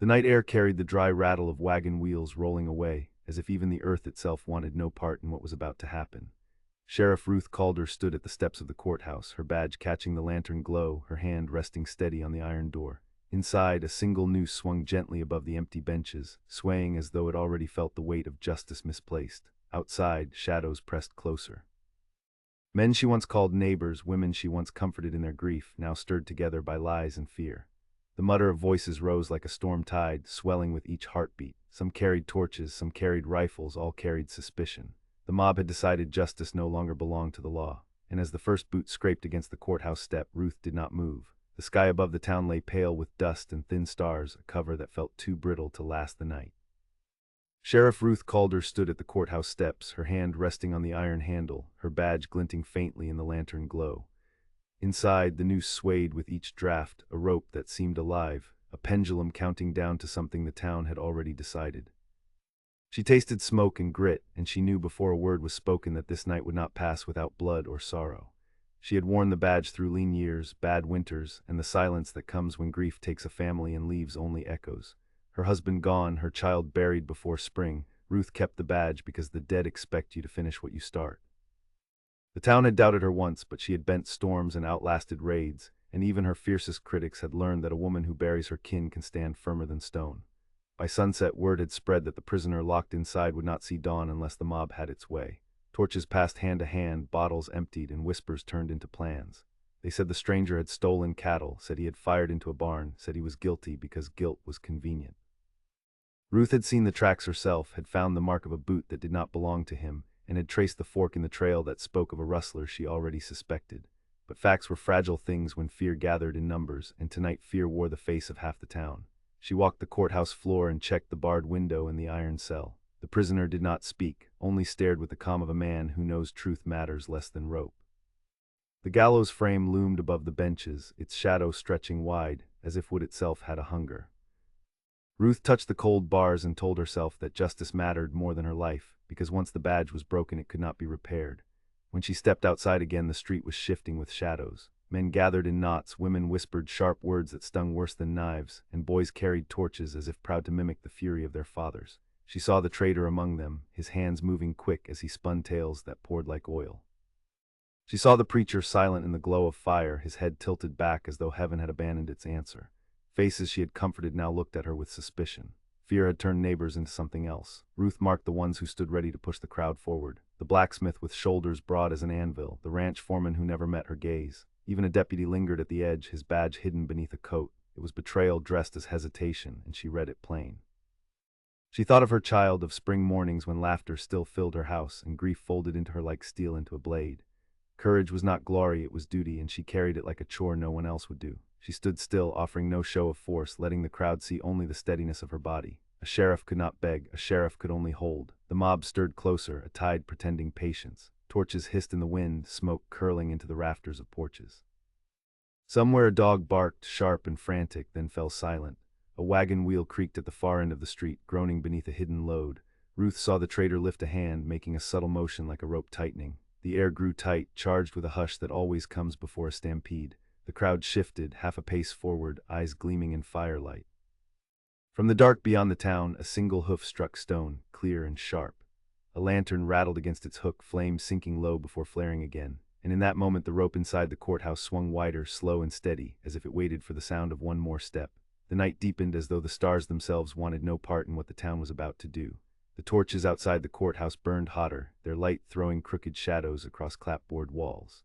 The night air carried the dry rattle of wagon wheels rolling away, as if even the earth itself wanted no part in what was about to happen. Sheriff Ruth Calder stood at the steps of the courthouse, her badge catching the lantern glow, her hand resting steady on the iron door. Inside, a single noose swung gently above the empty benches, swaying as though it already felt the weight of justice misplaced. Outside, shadows pressed closer. Men she once called neighbors, women she once comforted in their grief, now stirred together by lies and fear. The mutter of voices rose like a storm tide, swelling with each heartbeat. Some carried torches, some carried rifles, all carried suspicion. The mob had decided justice no longer belonged to the law, and as the first boot scraped against the courthouse step, Ruth did not move. The sky above the town lay pale with dust and thin stars, a cover that felt too brittle to last the night. Sheriff Ruth Calder stood at the courthouse steps, her hand resting on the iron handle, her badge glinting faintly in the lantern glow. Inside, the noose swayed with each draft, a rope that seemed alive, a pendulum counting down to something the town had already decided. She tasted smoke and grit, and she knew before a word was spoken that this night would not pass without blood or sorrow. She had worn the badge through lean years, bad winters, and the silence that comes when grief takes a family and leaves only echoes. Her husband gone, her child buried before spring, Ruth kept the badge because the dead expect you to finish what you start. The town had doubted her once, but she had bent storms and outlasted raids, and even her fiercest critics had learned that a woman who buries her kin can stand firmer than stone. By sunset, word had spread that the prisoner locked inside would not see dawn unless the mob had its way. Torches passed hand to hand, bottles emptied, and whispers turned into plans. They said the stranger had stolen cattle, said he had fired into a barn, said he was guilty because guilt was convenient. Ruth had seen the tracks herself, had found the mark of a boot that did not belong to him, and had traced the fork in the trail that spoke of a rustler she already suspected. But facts were fragile things when fear gathered in numbers, and tonight fear wore the face of half the town. She walked the courthouse floor and checked the barred window in the iron cell. The prisoner did not speak, only stared with the calm of a man who knows truth matters less than rope. The gallows frame loomed above the benches, its shadow stretching wide, as if wood itself had a hunger. Ruth touched the cold bars and told herself that justice mattered more than her life, because once the badge was broken it could not be repaired. When she stepped outside again, the street was shifting with shadows. Men gathered in knots, women whispered sharp words that stung worse than knives, and boys carried torches as if proud to mimic the fury of their fathers. She saw the traitor among them, his hands moving quick as he spun tales that poured like oil. She saw the preacher silent in the glow of fire, his head tilted back as though heaven had abandoned its answer. Faces she had comforted now looked at her with suspicion. Fear had turned neighbors into something else. Ruth marked the ones who stood ready to push the crowd forward. The blacksmith with shoulders broad as an anvil, the ranch foreman who never met her gaze. Even a deputy lingered at the edge, his badge hidden beneath a coat. It was betrayal dressed as hesitation, and she read it plain. She thought of her child, of spring mornings when laughter still filled her house, and grief folded into her like steel into a blade. Courage was not glory, it was duty, and she carried it like a chore no one else would do. She stood still, offering no show of force, letting the crowd see only the steadiness of her body. A sheriff could not beg, a sheriff could only hold. The mob stirred closer, a tide pretending patience. Torches hissed in the wind, smoke curling into the rafters of porches. Somewhere a dog barked, sharp and frantic, then fell silent. A wagon wheel creaked at the far end of the street, groaning beneath a hidden load. Ruth saw the traitor lift a hand, making a subtle motion like a rope tightening. The air grew tight, charged with a hush that always comes before a stampede. The crowd shifted, half a pace forward, eyes gleaming in firelight. From the dark beyond the town, a single hoof struck stone, clear and sharp. A lantern rattled against its hook, flame sinking low before flaring again. And in that moment the rope inside the courthouse swung wider, slow and steady, as if it waited for the sound of one more step. The night deepened as though the stars themselves wanted no part in what the town was about to do. The torches outside the courthouse burned hotter, their light throwing crooked shadows across clapboard walls.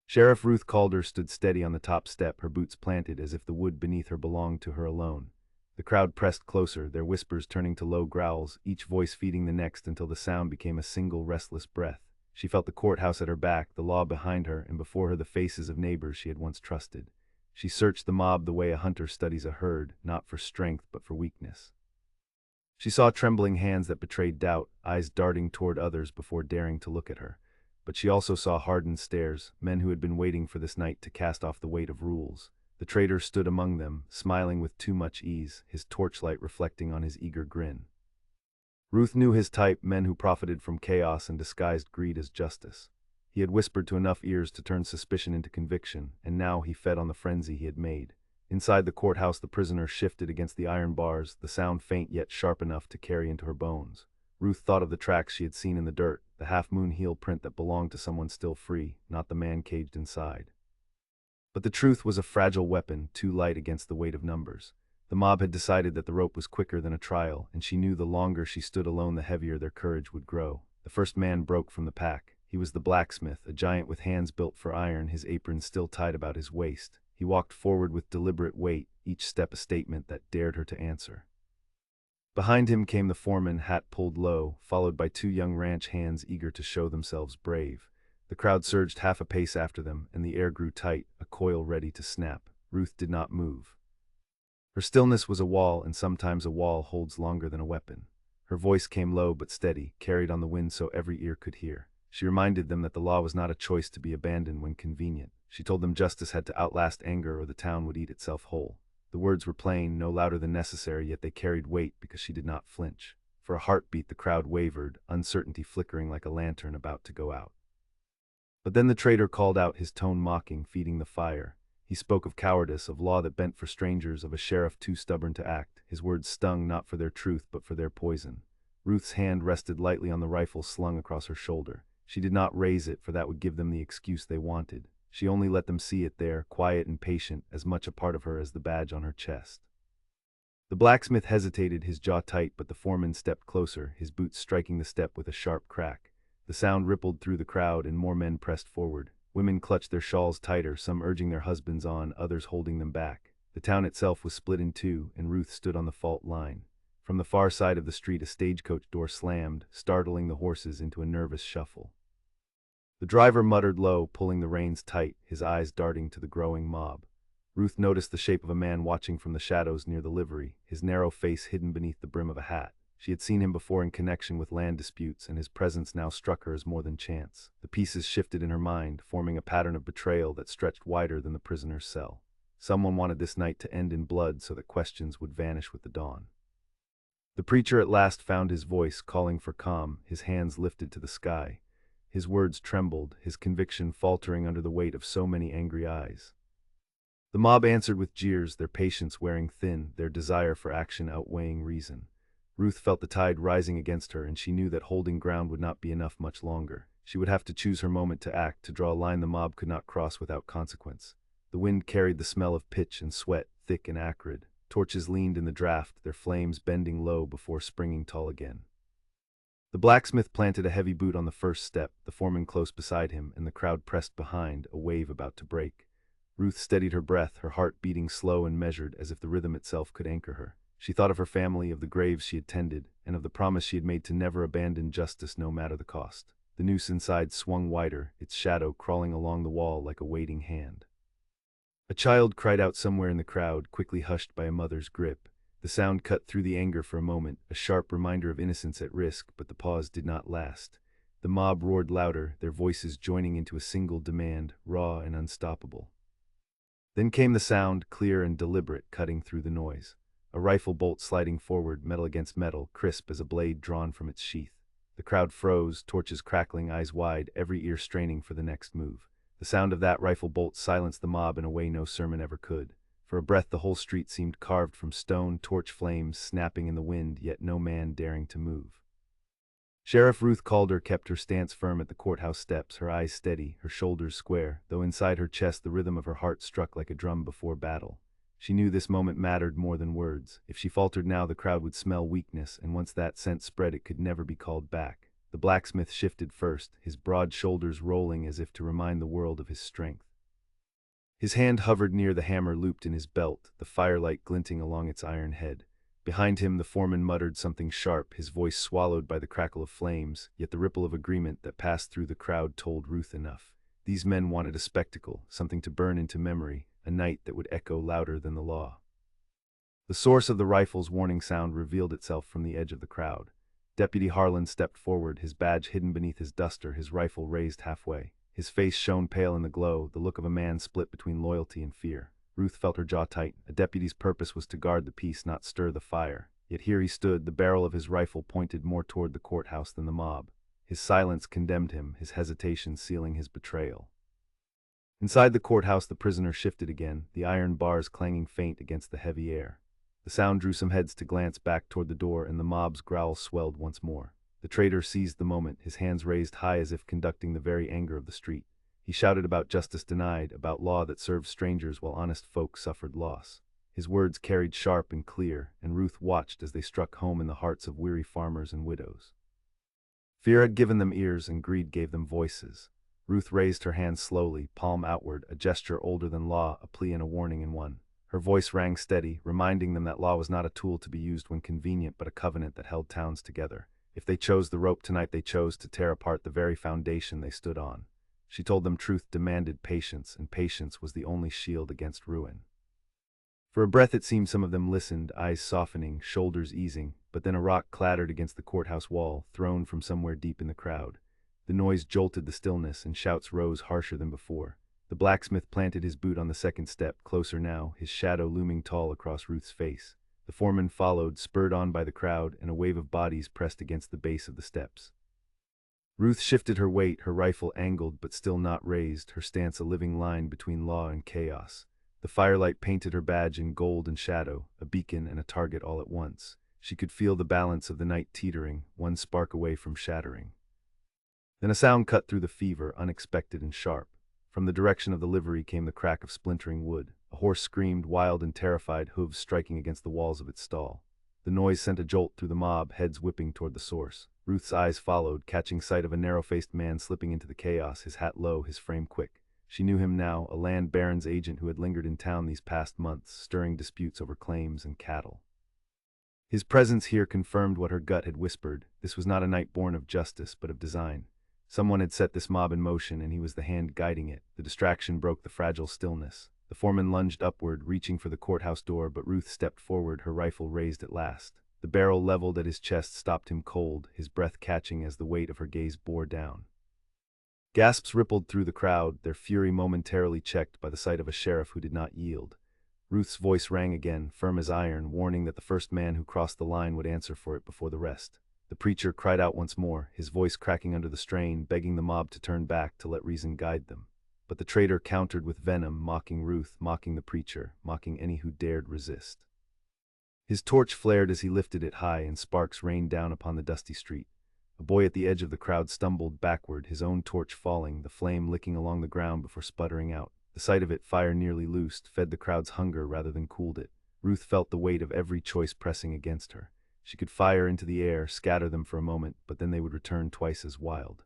Sheriff Ruth Calder stood steady on the top step, her boots planted as if the wood beneath her belonged to her alone. The crowd pressed closer, their whispers turning to low growls, each voice feeding the next until the sound became a single restless breath. She felt the courthouse at her back, the law behind her, and before her the faces of neighbors she had once trusted. She searched the mob the way a hunter studies a herd, not for strength but for weakness. She saw trembling hands that betrayed doubt, eyes darting toward others before daring to look at her. But she also saw hardened stares, men who had been waiting for this night to cast off the weight of rules. The traitor stood among them, smiling with too much ease, his torchlight reflecting on his eager grin. Ruth knew his type, men who profited from chaos and disguised greed as justice. He had whispered to enough ears to turn suspicion into conviction, and now he fed on the frenzy he had made. Inside the courthouse, the prisoner shifted against the iron bars, the sound faint yet sharp enough to carry into her bones. Ruth thought of the tracks she had seen in the dirt, the half-moon heel print that belonged to someone still free, not the man caged inside. But the truth was a fragile weapon, too light against the weight of numbers. The mob had decided that the rope was quicker than a trial, and she knew the longer she stood alone, the heavier their courage would grow. The first man broke from the pack. He was the blacksmith, a giant with hands built for iron, his apron still tied about his waist. He walked forward with deliberate weight, each step a statement that dared her to answer. Behind him came the foreman, hat pulled low, followed by two young ranch hands eager to show themselves brave. The crowd surged half a pace after them, and the air grew tight, a coil ready to snap. Ruth did not move. Her stillness was a wall, and sometimes a wall holds longer than a weapon. Her voice came low but steady, carried on the wind so every ear could hear. She reminded them that the law was not a choice to be abandoned when convenient. She told them justice had to outlast anger or the town would eat itself whole. The words were plain, no louder than necessary, yet they carried weight because she did not flinch. For a heartbeat the crowd wavered, uncertainty flickering like a lantern about to go out. But then the traitor called out, his tone mocking, feeding the fire. He spoke of cowardice, of law that bent for strangers, of a sheriff too stubborn to act. His words stung not for their truth but for their poison. Ruth's hand rested lightly on the rifle slung across her shoulder. She did not raise it, for that would give them the excuse they wanted. She only let them see it there, quiet and patient, as much a part of her as the badge on her chest. The blacksmith hesitated, his jaw tight, but the foreman stepped closer, his boots striking the step with a sharp crack. The sound rippled through the crowd, and more men pressed forward. Women clutched their shawls tighter, some urging their husbands on, others holding them back. The town itself was split in two, and Ruth stood on the fault line. From the far side of the street, a stagecoach door slammed, startling the horses into a nervous shuffle. The driver muttered low, pulling the reins tight, his eyes darting to the growing mob. Ruth noticed the shape of a man watching from the shadows near the livery, his narrow face hidden beneath the brim of a hat. She had seen him before in connection with land disputes, and his presence now struck her as more than chance. The pieces shifted in her mind, forming a pattern of betrayal that stretched wider than the prisoner's cell. Someone wanted this night to end in blood so that questions would vanish with the dawn. The preacher at last found his voice, calling for calm, his hands lifted to the sky. His words trembled, his conviction faltering under the weight of so many angry eyes. The mob answered with jeers, their patience wearing thin, their desire for action outweighing reason. Ruth felt the tide rising against her, and she knew that holding ground would not be enough much longer. She would have to choose her moment to act, to draw a line the mob could not cross without consequence. The wind carried the smell of pitch and sweat, thick and acrid. Torches leaned in the draft, their flames bending low before springing tall again. The blacksmith planted a heavy boot on the first step, the foreman close beside him, and the crowd pressed behind, a wave about to break. Ruth steadied her breath, her heart beating slow and measured, as if the rhythm itself could anchor her. She thought of her family, of the graves she had tended, and of the promise she had made to never abandon justice no matter the cost. The noose inside swung wider, its shadow crawling along the wall like a waiting hand. A child cried out somewhere in the crowd, quickly hushed by a mother's grip. The sound cut through the anger for a moment, a sharp reminder of innocence at risk, but the pause did not last. The mob roared louder, their voices joining into a single demand, raw and unstoppable. Then came the sound, clear and deliberate, cutting through the noise. A rifle bolt sliding forward, metal against metal, crisp as a blade drawn from its sheath. The crowd froze, torches crackling, eyes wide, every ear straining for the next move. The sound of that rifle bolt silenced the mob in a way no sermon ever could. For a breath the whole street seemed carved from stone, torch flames snapping in the wind, yet no man daring to move. Sheriff Ruth Calder kept her stance firm at the courthouse steps, her eyes steady, her shoulders square, though inside her chest the rhythm of her heart struck like a drum before battle. She knew this moment mattered more than words. If she faltered now, the crowd would smell weakness, and once that scent spread, it could never be called back. The blacksmith shifted first, his broad shoulders rolling as if to remind the world of his strength. His hand hovered near the hammer looped in his belt, the firelight glinting along its iron head. Behind him, the foreman muttered something sharp, his voice swallowed by the crackle of flames, yet the ripple of agreement that passed through the crowd told Ruth enough. These men wanted a spectacle, something to burn into memory, a night that would echo louder than the law. The source of the rifle's warning sound revealed itself from the edge of the crowd. Deputy Harlan stepped forward, his badge hidden beneath his duster, his rifle raised halfway. His face shone pale in the glow, the look of a man split between loyalty and fear. Ruth felt her jaw tighten. A deputy's purpose was to guard the peace, not stir the fire. Yet here he stood, the barrel of his rifle pointed more toward the courthouse than the mob. His silence condemned him, his hesitation sealing his betrayal. Inside the courthouse, the prisoner shifted again, the iron bars clanging faint against the heavy air. The sound drew some heads to glance back toward the door, and the mob's growl swelled once more. The traitor seized the moment, his hands raised high as if conducting the very anger of the street. He shouted about justice denied, about law that served strangers while honest folk suffered loss. His words carried sharp and clear, and Ruth watched as they struck home in the hearts of weary farmers and widows. Fear had given them ears, and greed gave them voices. Ruth raised her hands slowly, palm outward, a gesture older than law, a plea and a warning in one. Her voice rang steady, reminding them that law was not a tool to be used when convenient, but a covenant that held towns together. If they chose the rope tonight, they chose to tear apart the very foundation they stood on. She told them truth demanded patience, and patience was the only shield against ruin. For a breath it seemed some of them listened, eyes softening, shoulders easing, but then a rock clattered against the courthouse wall, thrown from somewhere deep in the crowd. The noise jolted the stillness, and shouts rose harsher than before. The blacksmith planted his boot on the second step, closer now, his shadow looming tall across Ruth's face. The foreman followed, spurred on by the crowd, and a wave of bodies pressed against the base of the steps. Ruth shifted her weight, her rifle angled but still not raised, her stance a living line between law and chaos. The firelight painted her badge in gold and shadow, a beacon and a target all at once. She could feel the balance of the night teetering, one spark away from shattering. Then a sound cut through the fever, unexpected and sharp. From the direction of the livery came the crack of splintering wood. A horse screamed, wild and terrified, hooves striking against the walls of its stall. The noise sent a jolt through the mob, heads whipping toward the source. Ruth's eyes followed, catching sight of a narrow-faced man slipping into the chaos, his hat low, his frame quick. She knew him now, a land baron's agent who had lingered in town these past months, stirring disputes over claims and cattle. His presence here confirmed what her gut had whispered. This was not a night born of justice, but of design. Someone had set this mob in motion, and he was the hand guiding it. The distraction broke the fragile stillness. The foreman lunged upward, reaching for the courthouse door, but Ruth stepped forward, her rifle raised at last. The barrel leveled at his chest stopped him cold, his breath catching as the weight of her gaze bore down. Gasps rippled through the crowd, their fury momentarily checked by the sight of a sheriff who did not yield. Ruth's voice rang again, firm as iron, warning that the first man who crossed the line would answer for it before the rest. The preacher cried out once more, his voice cracking under the strain, begging the mob to turn back, to let reason guide them. But the traitor countered with venom, mocking Ruth, mocking the preacher, mocking any who dared resist. His torch flared as he lifted it high, and sparks rained down upon the dusty street. A boy at the edge of the crowd stumbled backward, his own torch falling, the flame licking along the ground before sputtering out. The sight of it, fire nearly loosed, fed the crowd's hunger rather than cooled it. Ruth felt the weight of every choice pressing against her. She could fire into the air, scatter them for a moment, but then they would return twice as wild.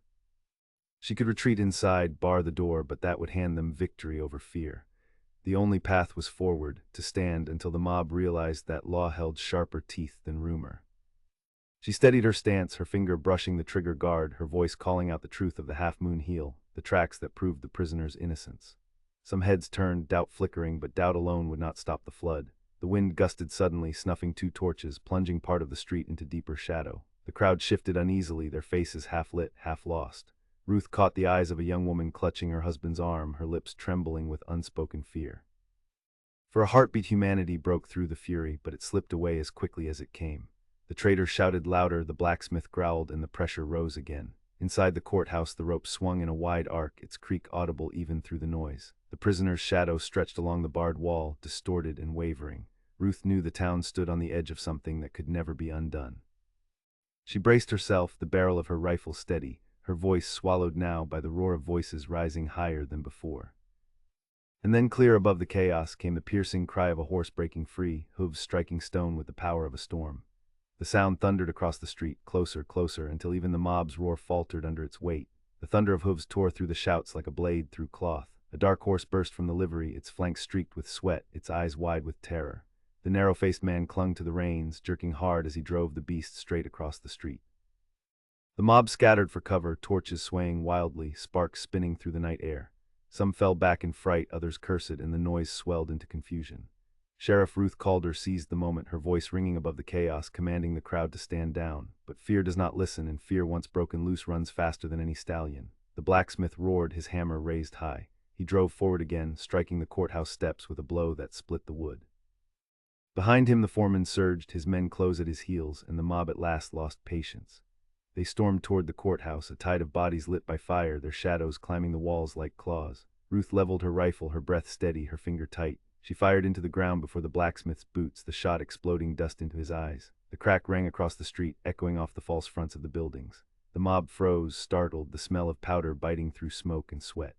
She could retreat inside, bar the door, but that would hand them victory over fear. The only path was forward, to stand until the mob realized that law held sharper teeth than rumor. She steadied her stance, her finger brushing the trigger guard, her voice calling out the truth of the half-moon heel, the tracks that proved the prisoner's innocence. Some heads turned, doubt flickering, but doubt alone would not stop the flood. The wind gusted suddenly, snuffing two torches, plunging part of the street into deeper shadow. The crowd shifted uneasily, their faces half lit, half lost. Ruth caught the eyes of a young woman clutching her husband's arm, her lips trembling with unspoken fear. For a heartbeat, humanity broke through the fury, but it slipped away as quickly as it came. The traitor shouted louder, the blacksmith growled, and the pressure rose again. Inside the courthouse, the rope swung in a wide arc, its creak audible even through the noise. The prisoner's shadow stretched along the barred wall, distorted and wavering. Ruth knew the town stood on the edge of something that could never be undone. She braced herself, the barrel of her rifle steady, her voice swallowed now by the roar of voices rising higher than before. And then clear above the chaos came the piercing cry of a horse breaking free, hooves striking stone with the power of a storm. The sound thundered across the street, closer, closer, until even the mob's roar faltered under its weight. The thunder of hooves tore through the shouts like a blade through cloth. A dark horse burst from the livery, its flanks streaked with sweat, its eyes wide with terror. The narrow-faced man clung to the reins, jerking hard as he drove the beast straight across the street. The mob scattered for cover, torches swaying wildly, sparks spinning through the night air. Some fell back in fright, others cursed, and the noise swelled into confusion. Sheriff Ruth Calder seized the moment, her voice ringing above the chaos, commanding the crowd to stand down. But fear does not listen, and fear once broken loose runs faster than any stallion. The blacksmith roared, his hammer raised high. He drove forward again, striking the courthouse steps with a blow that split the wood. Behind him the foreman surged, his men close at his heels, and the mob at last lost patience. They stormed toward the courthouse, a tide of bodies lit by fire, their shadows climbing the walls like claws. Ruth leveled her rifle, her breath steady, her finger tight. She fired into the ground before the blacksmith's boots, the shot exploding dust into his eyes. The crack rang across the street, echoing off the false fronts of the buildings. The mob froze, startled, the smell of powder biting through smoke and sweat.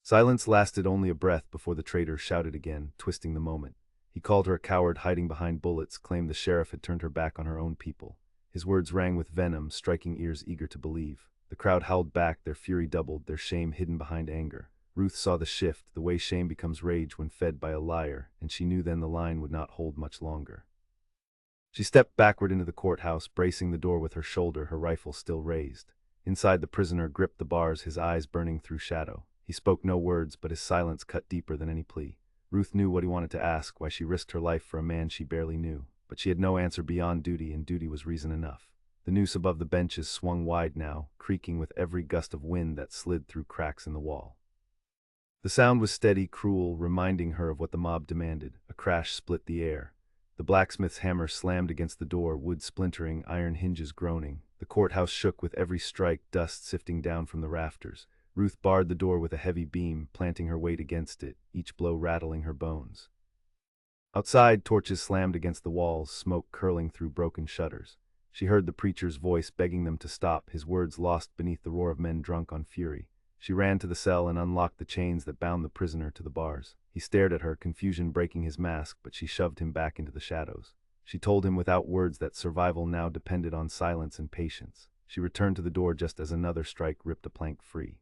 Silence lasted only a breath before the traitor shouted again, twisting the moment. He called her a coward hiding behind bullets, claimed the sheriff had turned her back on her own people. His words rang with venom, striking ears eager to believe. The crowd howled back, their fury doubled, their shame hidden behind anger. Ruth saw the shift, the way shame becomes rage when fed by a liar, and she knew then the line would not hold much longer. She stepped backward into the courthouse, bracing the door with her shoulder, her rifle still raised. Inside, the prisoner gripped the bars, his eyes burning through shadow. He spoke no words, but his silence cut deeper than any plea. Ruth knew what he wanted to ask, why she risked her life for a man she barely knew. But she had no answer beyond duty, and duty was reason enough. The noose above the benches swung wide now, creaking with every gust of wind that slid through cracks in the wall. The sound was steady, cruel, reminding her of what the mob demanded. A crash split the air. The blacksmith's hammer slammed against the door, wood splintering, iron hinges groaning. The courthouse shook with every strike, dust sifting down from the rafters. Ruth barred the door with a heavy beam, planting her weight against it, each blow rattling her bones. Outside, torches slammed against the walls, smoke curling through broken shutters. She heard the preacher's voice begging them to stop, his words lost beneath the roar of men drunk on fury. She ran to the cell and unlocked the chains that bound the prisoner to the bars. He stared at her, confusion breaking his mask, but she shoved him back into the shadows. She told him without words that survival now depended on silence and patience. She returned to the door just as another strike ripped a plank free.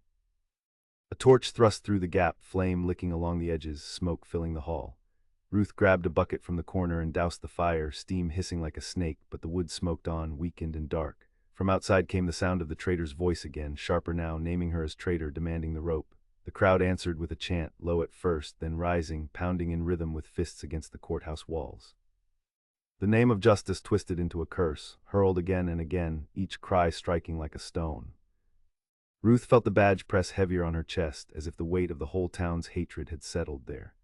A torch thrust through the gap, flame licking along the edges, smoke filling the hall. Ruth grabbed a bucket from the corner and doused the fire, steam hissing like a snake, but the wood smoked on, weakened and dark. From outside came the sound of the traitor's voice again, sharper now, naming her as traitor, demanding the rope. The crowd answered with a chant, low at first, then rising, pounding in rhythm with fists against the courthouse walls. The name of justice twisted into a curse, hurled again and again, each cry striking like a stone. Ruth felt the badge press heavier on her chest, as if the weight of the whole town's hatred had settled there.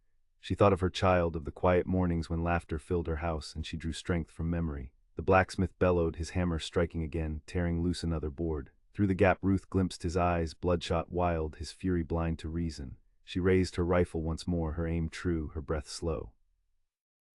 She thought of her child, of the quiet mornings when laughter filled her house, and she drew strength from memory. The blacksmith bellowed, his hammer striking again, tearing loose another board. Through the gap Ruth glimpsed his eyes, bloodshot wild, his fury blind to reason. She raised her rifle once more, her aim true, her breath slow.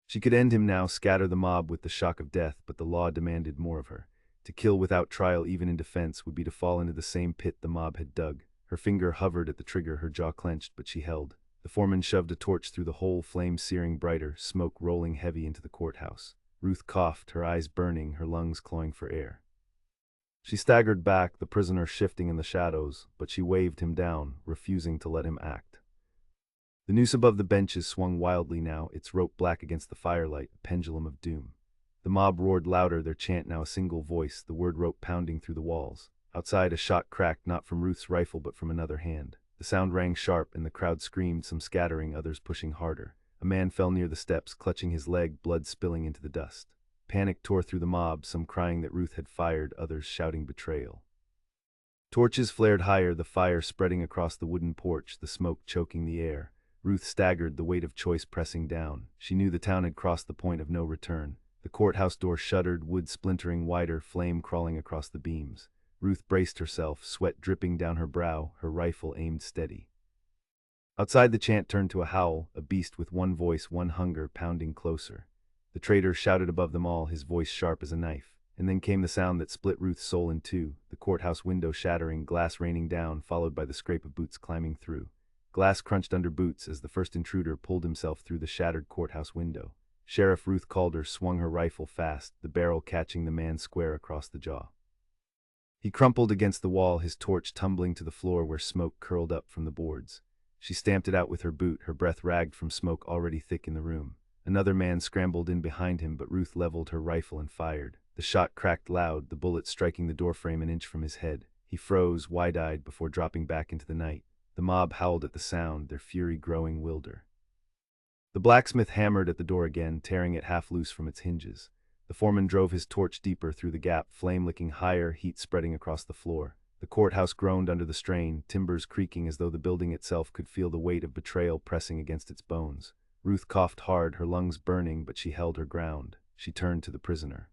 She could end him now, scatter the mob with the shock of death, but the law demanded more of her. To kill without trial, even in defense, would be to fall into the same pit the mob had dug. Her finger hovered at the trigger, her jaw clenched, but she held. The foreman shoved a torch through the hole, flame searing brighter, smoke rolling heavy into the courthouse. Ruth coughed, her eyes burning, her lungs clawing for air. She staggered back, the prisoner shifting in the shadows, but she waved him down, refusing to let him act. The noose above the benches swung wildly now, its rope black against the firelight, a pendulum of doom. The mob roared louder, their chant now a single voice, the word rope pounding through the walls. Outside, a shot cracked, not from Ruth's rifle but from another hand. The sound rang sharp, and the crowd screamed, some scattering, others pushing harder. A man fell near the steps, clutching his leg, blood spilling into the dust. Panic tore through the mob, some crying that Ruth had fired, others shouting betrayal. Torches flared higher, the fire spreading across the wooden porch, the smoke choking the air. Ruth staggered, the weight of choice pressing down. She knew the town had crossed the point of no return. The courthouse door shuddered, wood splintering wider, flame crawling across the beams. Ruth braced herself, sweat dripping down her brow, her rifle aimed steady. Outside, the chant turned to a howl, a beast with one voice, one hunger, pounding closer. The traitor shouted above them all, his voice sharp as a knife. And then came the sound that split Ruth's soul in two, the courthouse window shattering, glass raining down, followed by the scrape of boots climbing through. Glass crunched under boots as the first intruder pulled himself through the shattered courthouse window. Sheriff Ruth Calder swung her rifle fast, the barrel catching the man square across the jaw. He crumpled against the wall, his torch tumbling to the floor where smoke curled up from the boards. She stamped it out with her boot, her breath ragged from smoke already thick in the room. Another man scrambled in behind him, but Ruth leveled her rifle and fired. The shot cracked loud, the bullet striking the doorframe an inch from his head. He froze, wide-eyed, before dropping back into the night. The mob howled at the sound, their fury growing wilder. The blacksmith hammered at the door again, tearing it half loose from its hinges. The foreman drove his torch deeper through the gap, flame licking higher, heat spreading across the floor. The courthouse groaned under the strain, timbers creaking as though the building itself could feel the weight of betrayal pressing against its bones. Ruth coughed hard, her lungs burning, but she held her ground. She turned to the prisoner.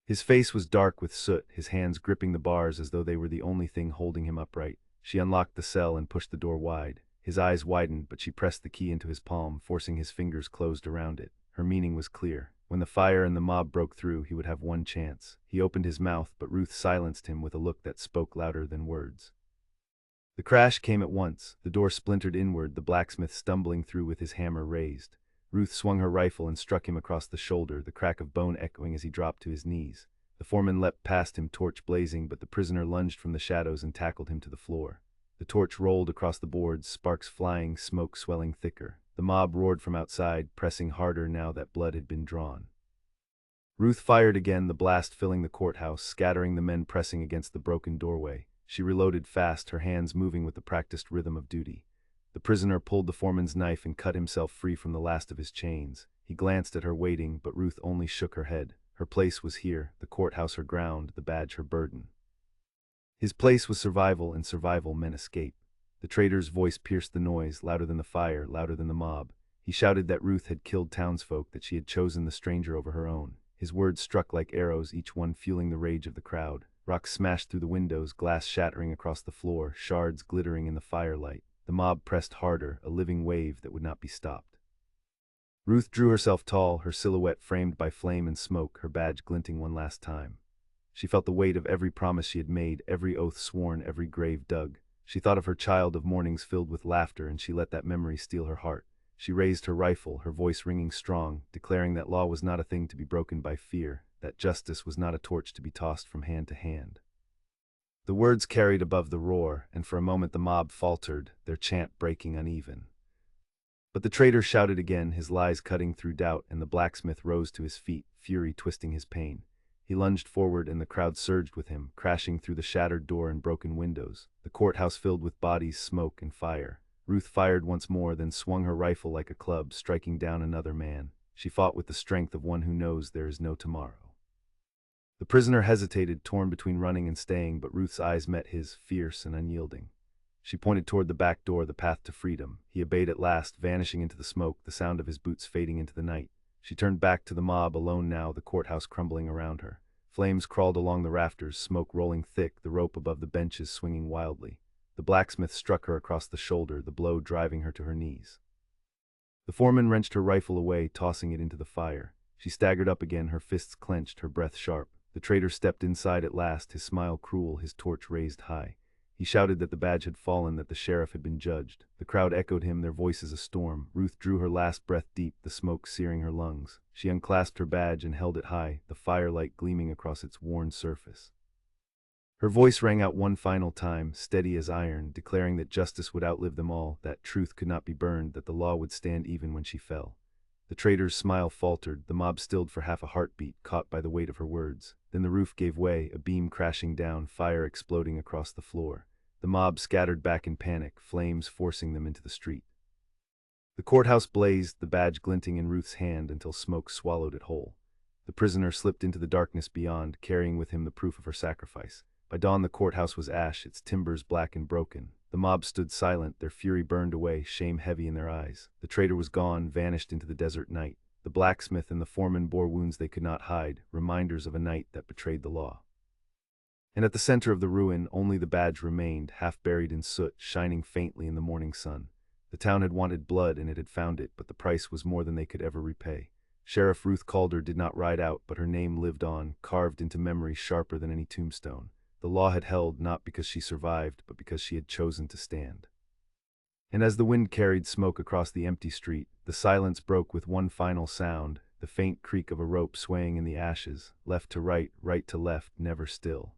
His face was dark with soot, his hands gripping the bars as though they were the only thing holding him upright. She unlocked the cell and pushed the door wide. His eyes widened, but she pressed the key into his palm, forcing his fingers closed around it. Her meaning was clear. When the fire and the mob broke through, he would have one chance. He opened his mouth, but Ruth silenced him with a look that spoke louder than words. The crash came at once. The door splintered inward, the blacksmith stumbling through with his hammer raised. Ruth swung her rifle and struck him across the shoulder, the crack of bone echoing as he dropped to his knees. The foreman leapt past him, torch blazing, but the prisoner lunged from the shadows and tackled him to the floor. The torch rolled across the boards, sparks flying, smoke swelling thicker. The mob roared from outside, pressing harder now that blood had been drawn. Ruth fired again, the blast filling the courthouse, scattering the men pressing against the broken doorway. She reloaded fast, her hands moving with the practiced rhythm of duty. The prisoner pulled the foreman's knife and cut himself free from the last of his chains. He glanced at her waiting, but Ruth only shook her head. Her place was here, the courthouse her ground, the badge her burden. His place was survival, and survival meant escape. The traitor's voice pierced the noise, louder than the fire, louder than the mob. He shouted that Ruth had killed townsfolk, that she had chosen the stranger over her own. His words struck like arrows, each one fueling the rage of the crowd. Rocks smashed through the windows, glass shattering across the floor, shards glittering in the firelight. The mob pressed harder, a living wave that would not be stopped. Ruth drew herself tall, her silhouette framed by flame and smoke, her badge glinting one last time. She felt the weight of every promise she had made, every oath sworn, every grave dug. She thought of her child of mornings filled with laughter, and she let that memory steal her heart. She raised her rifle, her voice ringing strong, declaring that law was not a thing to be broken by fear, that justice was not a torch to be tossed from hand to hand. The words carried above the roar, and for a moment the mob faltered, their chant breaking uneven. But the traitor shouted again, his lies cutting through doubt, and the blacksmith rose to his feet, fury twisting his pain. He lunged forward, and the crowd surged with him, crashing through the shattered door and broken windows. The courthouse filled with bodies, smoke, and fire. Ruth fired once more, then swung her rifle like a club, striking down another man. She fought with the strength of one who knows there is no tomorrow. The prisoner hesitated, torn between running and staying, but Ruth's eyes met his, fierce and unyielding. She pointed toward the back door, the path to freedom. He obeyed at last, vanishing into the smoke, the sound of his boots fading into the night. She turned back to the mob, alone now, the courthouse crumbling around her. Flames crawled along the rafters, smoke rolling thick, the rope above the benches swinging wildly. The blacksmith struck her across the shoulder, the blow driving her to her knees. The foreman wrenched her rifle away, tossing it into the fire. She staggered up again, her fists clenched, her breath sharp. The traitor stepped inside at last, his smile cruel, his torch raised high. He shouted that the badge had fallen, that the sheriff had been judged. The crowd echoed him, their voices a storm. Ruth drew her last breath deep, the smoke searing her lungs. She unclasped her badge and held it high, the firelight gleaming across its worn surface. Her voice rang out one final time, steady as iron, declaring that justice would outlive them all, that truth could not be burned, that the law would stand even when she fell. The traitor's smile faltered, the mob stilled for half a heartbeat, caught by the weight of her words. Then the roof gave way, a beam crashing down, fire exploding across the floor. The mob scattered back in panic, flames forcing them into the street. The courthouse blazed, the badge glinting in Ruth's hand until smoke swallowed it whole. The prisoner slipped into the darkness beyond, carrying with him the proof of her sacrifice. By dawn the courthouse was ash, its timbers black and broken. The mob stood silent, their fury burned away, shame heavy in their eyes. The traitor was gone, vanished into the desert night. The blacksmith and the foreman bore wounds they could not hide, reminders of a night that betrayed the law. And at the center of the ruin, only the badge remained, half buried in soot, shining faintly in the morning sun. The town had wanted blood, and it had found it, but the price was more than they could ever repay. Sheriff Ruth Calder did not ride out, but her name lived on, carved into memory sharper than any tombstone. The law had held, not because she survived, but because she had chosen to stand. And as the wind carried smoke across the empty street, the silence broke with one final sound, the faint creak of a rope swaying in the ashes, left to right, right to left, never still.